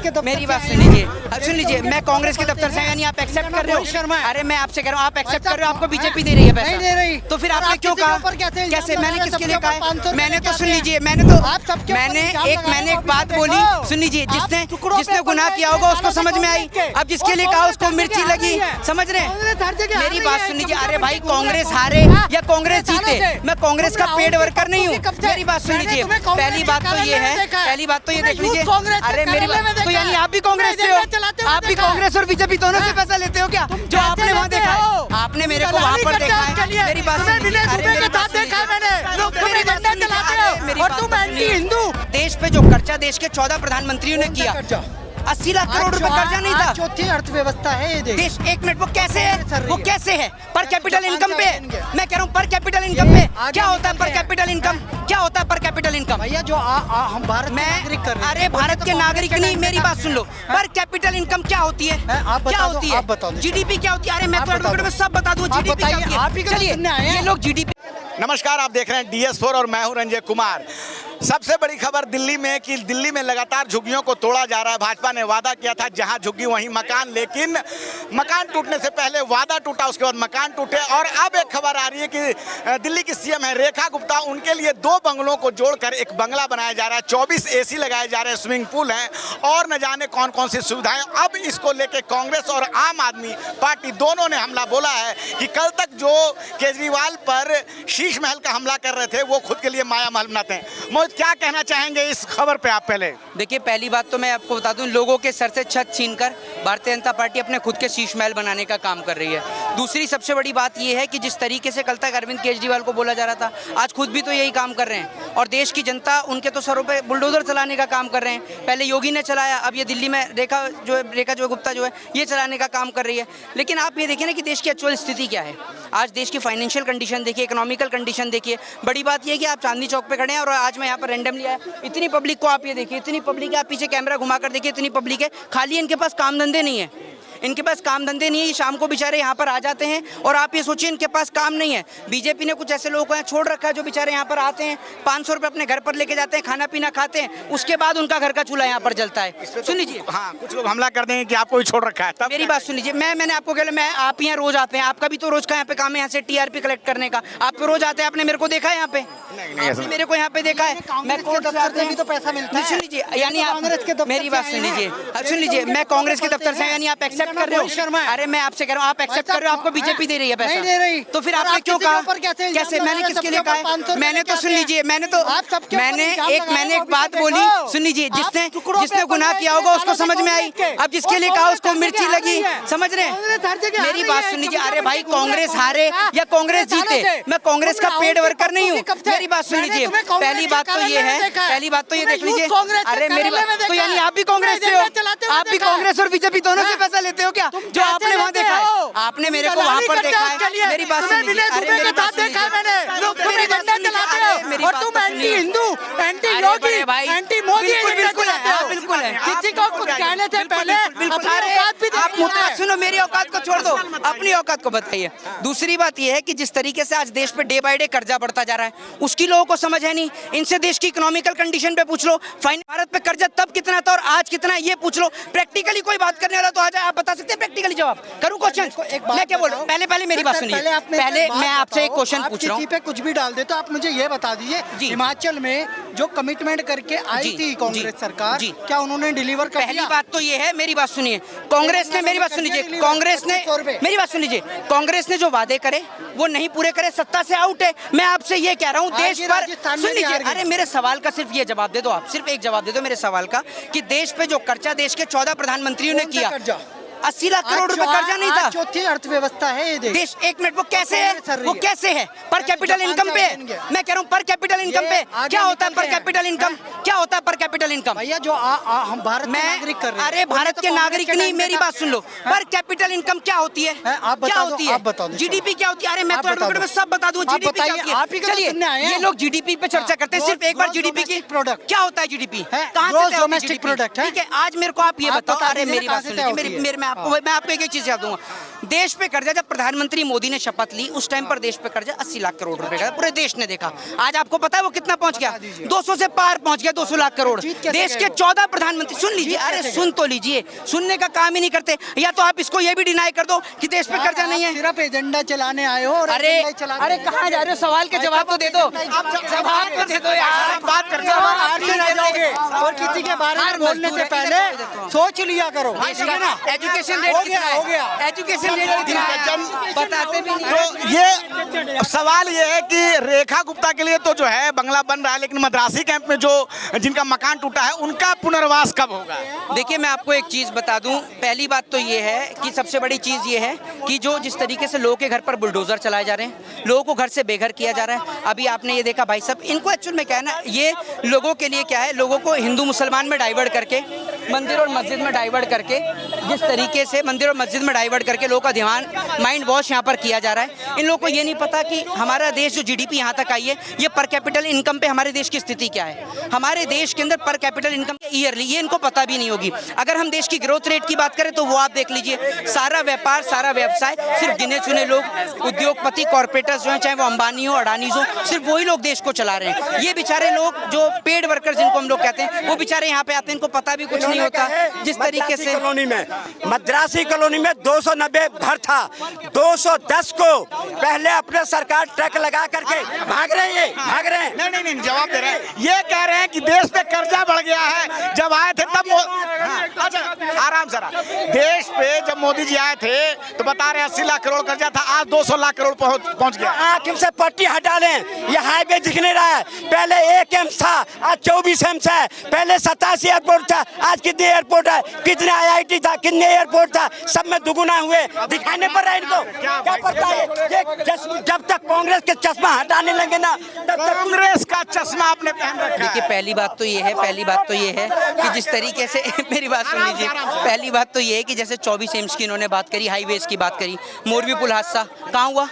मेरी बात सुन लीजिए, अब सुन लीजिए, मैं कांग्रेस के दफ्तर से यानी आप एक्सेप्ट कर रहे हो? अरे मैं आपसे कह रहा हूँ, आप एक्सेप्ट कर रहे हो, आपको बीजेपी दे रही है पैसा? नहीं दे रही। तो फिर आपने क्यों कहा? कैसे? मैंने किसके लिए कहा है? मैंने तो सुन लीजिए, मैंने एक बात बोली, सुन लीजिए, जिसने गुनाह किया होगा उसको समझ में आई। अब जिसके लिए कहा उसको मिर्ची लगी, समझ रहे हैं? मेरी बात सुन लीजिए, अरे भाई कांग्रेस हारे या कांग्रेस जीते, मैं कांग्रेस का पेड वर्कर नहीं हूँ। मेरी बात सुन लीजिए, पहली बात तो ये है, पहली बात तो ये देख लीजिए, अरे मेरी बात तो यानी आप भी कांग्रेस से हो? आप भी कांग्रेस और बीजेपी दोनों से पैसा लेते हो क्या? जो आपने वहाँ देखा है, आपने मेरे को वहाँ पर देखा है। मेरी बात सुन लीजिए, देश पे जो कर्जा देश के 14 प्रधानमंत्रियों ने किया, 80 लाख करोड़ रुपए कर्जा नहीं था। चौथी अर्थव्यवस्था है ये देश। एक मिनट, वो कैसे है? वो कैसे है? पर कैपिटल इनकम पे। मैं कह रहा हूँ पर कैपिटल इनकम पे क्या होता है? पर कैपिटल इनकम क्या होता है? पर कैपिटल इनकम भैया जो हम भारत के नागरिक कर रहे हैं। अरे भारत के नागरिक नहीं, मेरी बात सुन लो, पर कैपिटल इनकम क्या होती है? क्या होती है? आप बताओ। जीडीपी क्या होती है? अरे मैं तो एडवोकेट में सब बता दूं, जीडीपी क्या होती है? चलिए, ये लोग जीडीपी। नमस्कार, आप देख रहे हैं DS4 और मैं हूं रंजय कुमार। सबसे बड़ी खबर दिल्ली में कि दिल्ली में लगातार झुग्गियों को तोड़ा जा रहा है। भाजपा ने वादा किया था जहां झुग्गी वहीं मकान, लेकिन मकान टूटने से पहले वादा टूटा, उसके बाद मकान टूटे। और अब एक खबर आ रही है कि दिल्ली की CM है रेखा गुप्ता, उनके लिए 2 बंगलों को जोड़कर एक बंगला बनाया जा रहा है, 24 AC लगाए जा रहे हैं, स्विमिंग पूल है और न जाने कौन कौन सी सुविधाएं। अब इसको लेके कांग्रेस और आम आदमी पार्टी दोनों ने हमला बोला है कि कल तक जो केजरीवाल पर शीश महल का हमला कर रहे थे वो खुद के लिए माया महल बनाते हैं। मोहित, क्या कहना चाहेंगे इस खबर पे आप? पहले देखिए, पहली बात तो मैं आपको बता दूं, लोगों के सर से छत छीनकर भारतीय जनता पार्टी अपने खुद के शीश महल बनाने का काम कर रही है। दूसरी सबसे बड़ी बात यह है कि जिस तरीके से कल तक अरविंद केजरीवाल को बोला जा रहा था, आज खुद भी तो यही काम कर रहे हैं और देश की जनता उनके तो सरों पे बुलडोजर चलाने का काम कर रहे हैं। पहले योगी ने चलाया, अब ये दिल्ली में रेखा गुप्ता जो है ये चलाने का काम कर रही है। लेकिन आप ये देखिए ना कि देश की एक्चुअल स्थिति क्या है। आज देश की फाइनेंशियल कंडीशन देखिए, इकोनॉमिकल कंडीशन देखिए। बड़ी बात यह है कि आप चांदनी चौक पे खड़े हैं और आज मैं यहाँ पर रैंडमली आया, इतनी पब्लिक को आप ये देखिए, इतनी पब्लिक है, आप पीछे कैमरा घुमाकर देखिए, इतनी पब्लिक है, खाली इनके पास काम धंधे नहीं है। इनके पास काम धंधे नहीं है, ये शाम को बेचारे यहाँ पर आ जाते हैं और आप ये सोचिए इनके पास काम नहीं है। बीजेपी ने कुछ ऐसे लोगों को यहाँ छोड़ रखा है जो बेचारे यहाँ पर आते हैं, 500 रुपये अपने घर पर लेके जाते हैं, खाना पीना खाते हैं, उसके बाद उनका घर का चूल्हा यहाँ पर जलता है। सुन लीजिए, हाँ, कुछ लोग हमला कर देंगे कि आपको ही छोड़ रखा है। तब मेरी बात सुन लीजिए, मैंने आपको कहा, मैं आप यहाँ रोज आते हैं, आपका भी तो रोज का यहाँ पे काम है, यहाँ से TRP कलेक्ट करने का। आप रोज आते हैं, आपने मेरे को देखा है यहाँ पे? नहीं, मेरे को यहाँ पे देखा है। मैं भी तो पैसा मिलता है। सुन लीजिए, यानी मेरी बात सुन लीजिए, सुन लीजिए, मैं कांग्रेस के दफ्तर से यानी आप एक्सेप्ट कर रहे हो? अरे मैं आपसे कह रहा हूँ, आप एक्सेप्ट कर रहे हो, आपको बीजेपी दे रही है पैसा? नहीं दे रही। तो फिर आपने क्यों कहा? कैसे? मैंने किसके लिए कहा? मैंने तो सुन लीजिए, मैंने एक बात बोली, सुन लीजिए, जिसने गुनाह किया होगा उसको समझ में आई। अब जिसके लिए कहा उसको मिर्ची लगी, समझ रहे हैं? मेरी बात सुन लीजिए, अरे भाई कांग्रेस हारे या कांग्रेस जीते, मैं कांग्रेस का पेड वर्कर नहीं हूँ। मेरी बात सुन लीजिए, पहली बात तो ये है, पहली बात तो ये देख लीजिए, अरे मेरी बात तो यानी आप भी कांग्रेस से हो? आप भी कांग्रेस और बीजेपी दोनों से पैसा लेते हो क्या? जो आपने वहाँ देखा है, आपने मेरे को वहाँ पर देखा है। मेरी बात सुन लीजिए, अरे मेरी बात सुन लीजिए, मेरी बात तुम एंटी हिंदू, एंटी योगी, एंटी मोदी, बिल्कुल है, बिल्कुल है। किसी को कुछ कहने से पहले आप सुनो, मेरी औकात को छोड़ दो, अपनी औकात को बताइए। दूसरी बात यह है कि जिस तरीके से आज देश पे डे बाय डे कर्जा बढ़ता जा रहा है, उसकी लोगों को समझ है नहीं। इनसे देश की इकोनॉमिकल कंडीशन पे पूछ लो, भारत पे कर्जा तब कितना था और आज कितना है, ये पूछ लो। प्रैक्टिकली कोई बात करने वाला तो आ जाए, आप बता सकते हैं प्रैक्टिकली जवाब? करूँ क्वेश्चन? मैं क्या बोल रहा हूँ, पहले मेरी बात सुनिए। पहले मैं आपसे एक क्वेश्चन पूछ रहा हूँ। पे कुछ भी डाल दे तो आप मुझे ये बता दीजिए, हिमाचल में जो कमिटमेंट करके आई थी कांग्रेस सरकार, क्या उन्होंने डिलीवर कर दिया? पहली बात तो ये है, मेरी बात सुनिए, कांग्रेस ने, मेरी बात सुन लीजिए, कांग्रेस ने, मेरी बात सुन लीजिए, कांग्रेस ने जो वादे करे वो नहीं पूरे करे, सत्ता से आउट है। मैं आपसे ये कह रहा हूँ, देश पर सुन लीजिए, अरे मेरे सवाल का सिर्फ ये जवाब दे दो, आप सिर्फ एक जवाब दे दो मेरे सवाल का कि देश पे जो कर्जा देश के 14 प्रधानमंत्रियों ने किया, 80 लाख करोड़ रुपए कर्जा नहीं था। चौथी अर्थव्यवस्था है ये देश। एक मिनट, वो कैसे है? वो कैसे है? पर कैपिटल इनकम पे। मैं कह रहा हूँ पर कैपिटल इनकम पे क्या होता है? पर कैपिटल इनकम क्या होता है? पर कैपिटल इनकम भैया जो हम भारत के नागरिक कर रहे हैं। अरे भारत के नागरिक नहीं, मेरी बात सुन लो, पर कैपिटल इनकम क्या होती है? क्या होती है? GDP क्या होती है? अरे मैं तो एडवोकेट में सब बता दूं, GDP क्या होती है? चलिए, ये लोग GDP पे चर्चा करते हैं, सिर्फ एक बार GDP की प्रोडक्ट क्या होता है? GDP कहाँ से डोमेस्टिक प्रोडक्ट है? ठीक है, आज मेरे को आप ये बताओ। अरे मेरी बात सुन लीजिए, मैं आपको एक चीज याद दूंगा। देश पे कर्जा, जब प्रधानमंत्री मोदी ने शपथ ली उस टाइम पर देश पे कर्जा 80 लाख करोड़ रुपए का पूरे देश ने देखा। आज आपको पता है वो कितना पहुंच गया? 200 से पार पहुंच गया, 200 लाख करोड़। देश के 14 प्रधानमंत्री, सुन लीजिए, अरे सुन तो लीजिए, सुनने का काम ही नहीं करते। या तो आप इसको ये भी डिनाई कर दो कि देश पे कर्जा नहीं है, सिर्फ एजेंडा चलाने आए हो। और अरे अरे कहाँ जा रहे हो? सवाल के जवाब तो दे दो, जवाब तो दे दो यार। बात करते और किसी के बारे में बोलने से पहले सोच लिया करो। एजुकेशन रेट कितना है? एजुकेशन रेट कितना है? बताते भी नहीं। तो ये सवाल ये है कि रेखा गुप्ता के लिए तो जो है बंगला बन रहा है, लेकिन मद्रासी कैंप में जो जिनका मकान टूटा है उनका पुनर्वास कब होगा? देखिए मैं आपको एक चीज़ बता दूं, पहली बात तो ये है कि सबसे बड़ी चीज़ ये है कि जो जिस तरीके से लोगों के घर पर बुलडोजर चलाए जा रहे हैं, लोगों को घर से बेघर किया जा रहा है। अभी आपने ये देखा भाई साहब, इनको एक्चुअल में क्या है ना, ये लोगों के लिए क्या है, लोगों को हिंदू मुसलमान में डाइवर्ट करके, मंदिर और मस्जिद में डाइवर्ट करके, जिस तरीके से मंदिर और मस्जिद में डाइवर्ट करके लोगों का ध्यान माइंड वॉश यहाँ पर किया जा रहा है। इन लोगों को ये नहीं पता कि हमारा देश जो जीडीपी यहाँ तक आई है, ये पर कैपिटल इनकम पे हमारे देश की स्थिति क्या है। हमारे देश के अंदर पर कैपिटल इनकम ईयरली, ये इनको पता भी नहीं होगी। अगर हम देश की ग्रोथ रेट की बात करें तो वो आप देख लीजिए, सारा व्यापार, सारा व्यवसाय सिर्फ गिने चुने लोग, उद्योगपति, कॉर्पोरेटर्स जो हैं, चाहे वो अंबानी हो, अडानी हो, सिर्फ वही लोग देश को चला रहे हैं। ये बेचारे लोग जो पेड वर्कर जिनको हम लोग कहते हैं, वो बेचारे यहाँ पे आते हैं, इनको पता भी कुछ नहीं होता। जिस तरीके से मद्रासी कॉलोनी में 290 घर था, 210 को पहले अपने सरकार ट्रक लगा करके भाग रहे हैं। नहीं, जवाब दे रहे हैं। ये कह रहे हैं कि देश पे कर्जा बढ़ गया है। जब आए थे तब अच्छा आराम से देश पे जब मोदी जी आए थे तो बता रहे 80 लाख करोड़ कर्जा था, आज 200 लाख करोड़ पहुंच गया। आंख से पट्टी हटा लें, ये हाईवे दिख नहीं रहा है। पहले 1 एम्स था, आज 24 एम्स है। पहले 87 एयरपोर्ट था, आज कितने एयरपोर्ट है? कितने IIT था, कितने एयरपोर्ट था? सब में दुगुना हुए। दिखाने पर रहा है इनको, क्या पड़ता है? जब तक कांग्रेस के चश्मा हटाने लगे ना, तब तक कांग्रेस का चश्मा आपने पहन रखा है। देखिए पहली बात तो ये है कि जिस तरीके से मेरी बात सुन लीजिए, पहली बात तो ये है कि जैसे 24 एम्स की इन्होंने बात करी, हाईवेज की बात करी, मोरबी पुल हादसा कहाँ हुआ?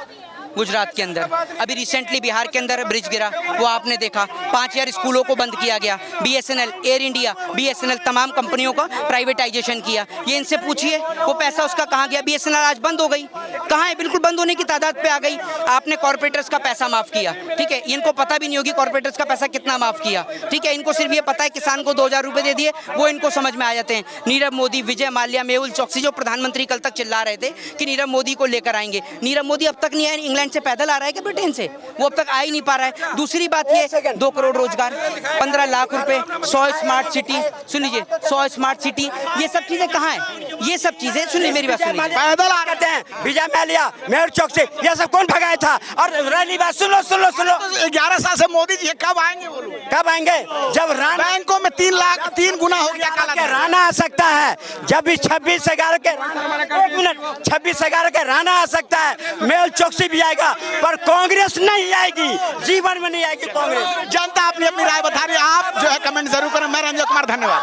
गुजरात के अंदर। अभी रिसेंटली बिहार के अंदर ब्रिज गिरा, वो आपने देखा। 5000 स्कूलों को बंद किया गया। BSNL, एयर इंडिया, BSNL तमाम कंपनियों का प्राइवेटाइजेशन किया। ये इनसे पूछिए वो पैसा उसका कहाँ गया? BSNL आज बंद हो गई, कहाँ है? बिल्कुल बंद होने की तादाद पे आ गई। आपने कॉर्पोरेटर्स का पैसा माफ किया, ठीक है, इनको पता भी नहीं होगी कॉर्पोरेटर्स का पैसा कितना माफ किया, ठीक है। इनको सिर्फ ये पता है किसान को 2000 रुपये दे दिए, वो इनको समझ में आ जाते हैं। नीरव मोदी, विजय माल्या, मेहुल चौकसी, जो प्रधानमंत्री कल तक चिल्ला रहे थे कि नीरव मोदी को लेकर आएंगे, नीरव मोदी अब तक नहीं आए। इंग्लैंड से पैदल आ रहा है क्या ब्रिटेन से? वो अब तक आ ही नहीं पा रहा है। दूसरी बात ये 2 करोड़ रोजगार, 15 लाख रुपए, 100 स्मार्ट सिटी, सुन लीजिए 100 स्मार्ट सिटी, ये सब चीजें कहाँ है? ये सब चीजें सुनिए, मेरी बात सुनिए। पैदल आ करते हैं, विजय माल्या, मेहुल चौकसी, ये सब कौन भगाया था? और रैली बात सुन लो 11 साल से मोदी जी कब आएंगे? वो लोग कब आएंगे? जब राणा बैंकों में 3 गुना हो गया काला। राणा आ सकता है, जब भी 26/11 के 26/11 के राणा आ सकता है, मेहुल चौकसी भी आएगा, पर कांग्रेस नहीं आएगी, जीवन में नहीं आएगी कांग्रेस। जनता अपनी अपनी राय बता रही है। आप जो है कमेंट जरूर करें। मैं रंजन कुमार, धन्यवाद।